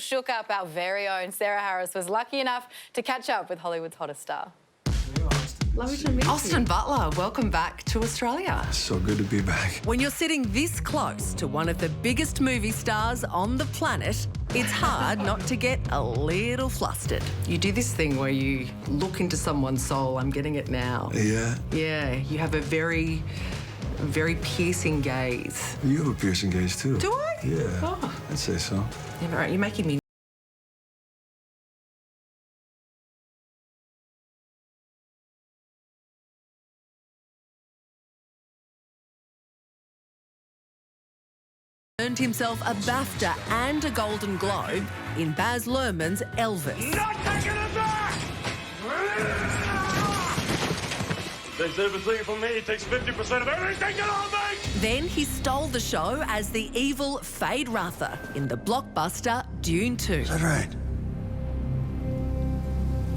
Shook up, our very own Sarah Harris was lucky enough to catch up with Hollywood's hottest star. Lovely to meet you. Austin Butler, welcome back to Australia. So good to be back. When you're sitting this close to one of the biggest movie stars on the planet, it's hard not to get a little flustered. You do this thing where you look into someone's soul. I'm getting it now. Yeah? Yeah, you have a very piercing gaze. You have a piercing gaze, too. Do I? Yeah, Oh. I'd say so. Yeah, right, you're making me earned himself a BAFTA and a Golden Globe in Baz Luhrmann's Elvis. Not taking it back! Takes everything from me. It takes 50% of everything that I'll make! Then he stole the show as the evil Fade Ruther in the blockbuster Dune 2. Is that right?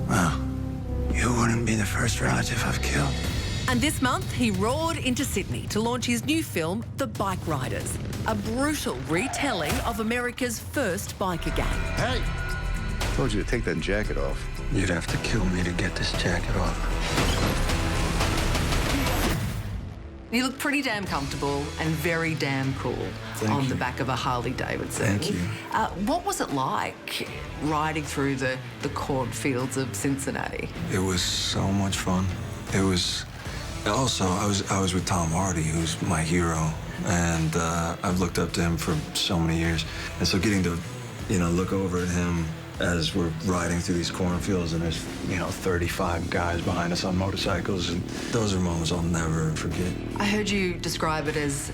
Well, you wouldn't be the first relative I've killed. And this month, he roared into Sydney to launch his new film, The Bike Riders, a brutal retelling of America's first biker gang. Hey! Told you to take that jacket off. You'd have to kill me to get this jacket off. You look pretty damn comfortable and very damn cool on the back of a Harley Davidson. Thank you. What was it like riding through the cornfields of Cincinnati? It was so much fun. It was... Also, I was with Tom Hardy, who's my hero, and I've looked up to him for so many years. And so getting to, look over at him as we're riding through these cornfields and there's, 35 guys behind us on motorcycles, and those are moments I'll never forget. I heard you describe it as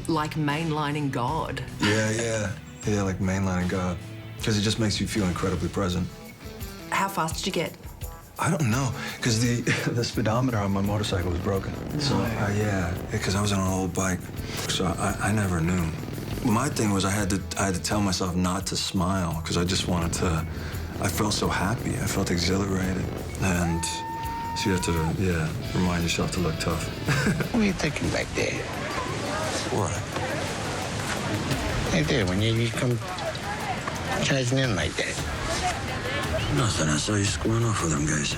like mainlining God. Yeah, like mainlining God, because it just makes you feel incredibly present. How fast did you get? I don't know, because the speedometer on my motorcycle was broken. No. So, yeah, because I was on an old bike, so I never knew. My thing was I had to tell myself not to smile, because I just wanted to, I felt so happy. I felt exhilarated. And so you have to, remind yourself to look tough. What are you thinking back there? What? Right there, when you come charging in like that. Nothing. I saw you squaring off with them guys.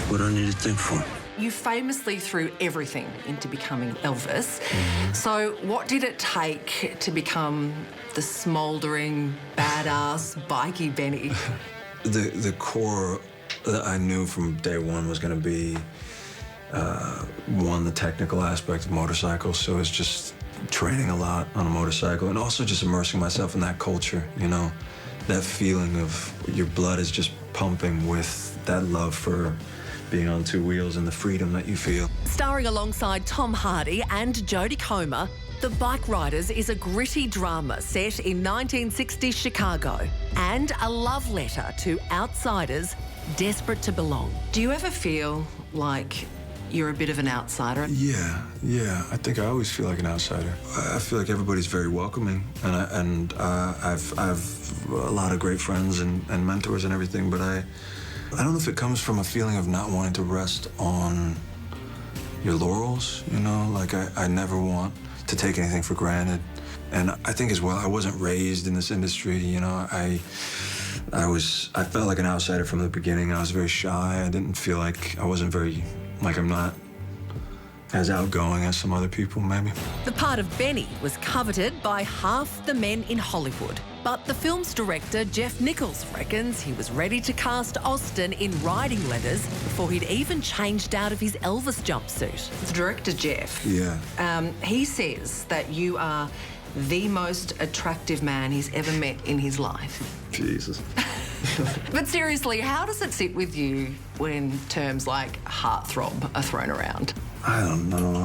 What do I need to think for? You famously threw everything into becoming Elvis. So what did it take to become the smouldering, badass, bikey Benny? The core that I knew from day one was going to be, one, the technical aspect of motorcycles. So it's just training a lot on a motorcycle and also just immersing myself in that culture, That feeling of your blood is just pumping with that love for being on two wheels and the freedom that you feel. Starring alongside Tom Hardy and Jodie Comer, The Bike Riders is a gritty drama set in 1960s Chicago and a love letter to outsiders desperate to belong. Do you ever feel like you're a bit of an outsider? Yeah. I think I always feel like an outsider. I feel like everybody's very welcoming, and I've a lot of great friends and mentors and everything, but I don't know if it comes from a feeling of not wanting to rest on your laurels, Like, I never want to take anything for granted. And I think as well, I wasn't raised in this industry, I felt like an outsider from the beginning. I was very shy. I didn't feel like I'm not as outgoing as some other people, maybe. The part of Benny was coveted by half the men in Hollywood. But the film's director, Jeff Nichols, reckons he was ready to cast Austin in riding leathers before he'd even changed out of his Elvis jumpsuit. The director, Jeff, he says that you are the most attractive man he's ever met in his life. Jesus. But seriously, how does it sit with you when terms like heartthrob are thrown around? I don't know.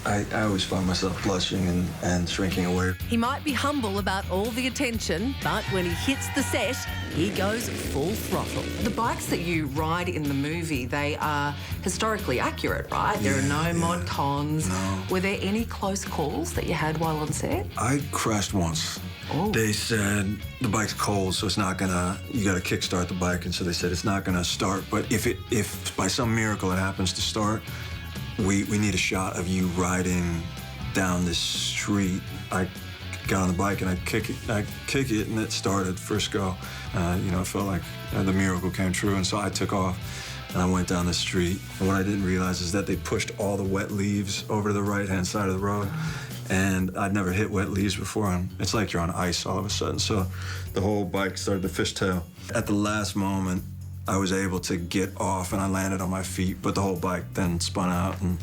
I always find myself blushing and shrinking away. He might be humble about all the attention, but when he hits the set, he goes full throttle. The bikes that you ride in the movie, they are historically accurate, right? There are no mod cons. No. Were there any close calls that you had while on set? I crashed once. Oh. They said the bike's cold, so it's not gonna, you gotta kickstart the bike, and so they said it's not gonna start, but if by some miracle it happens to start, we need a shot of you riding down this street. I got on the bike and I'd kick it, and it started first go. You know, it felt like the miracle came true, and so I took off. And I went down the street, and what I didn't realize is that they pushed all the wet leaves over to the right-hand side of the road, and I'd never hit wet leaves before, and it's like you're on ice all of a sudden, so the whole bike started to fishtail. At the last moment, I was able to get off, and I landed on my feet, but the whole bike then spun out, and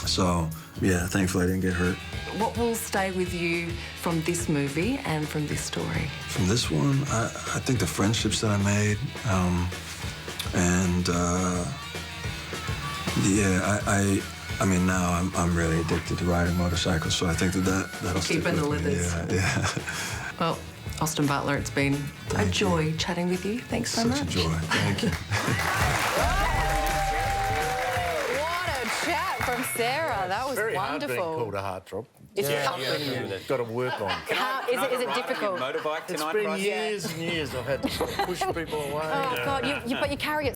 so, yeah, thankfully I didn't get hurt. What will stay with you from this movie and from this story? From this one, I think the friendships that I made, and yeah, I mean, now I'm really addicted to riding motorcycles, so I think that'll stick Keeping the with me. leathers. Yeah. Well, Austin Butler, it's been a joy chatting with you. Thanks so much. Such a joy. Thank you. What a chat from Sarah. That was Very hard being wonderful. called a heartthrob. It's You've got to work on. Is it difficult? Motorbike It's tonight, been Bryce? years and years I've had to push people away. Oh, God, but you carry it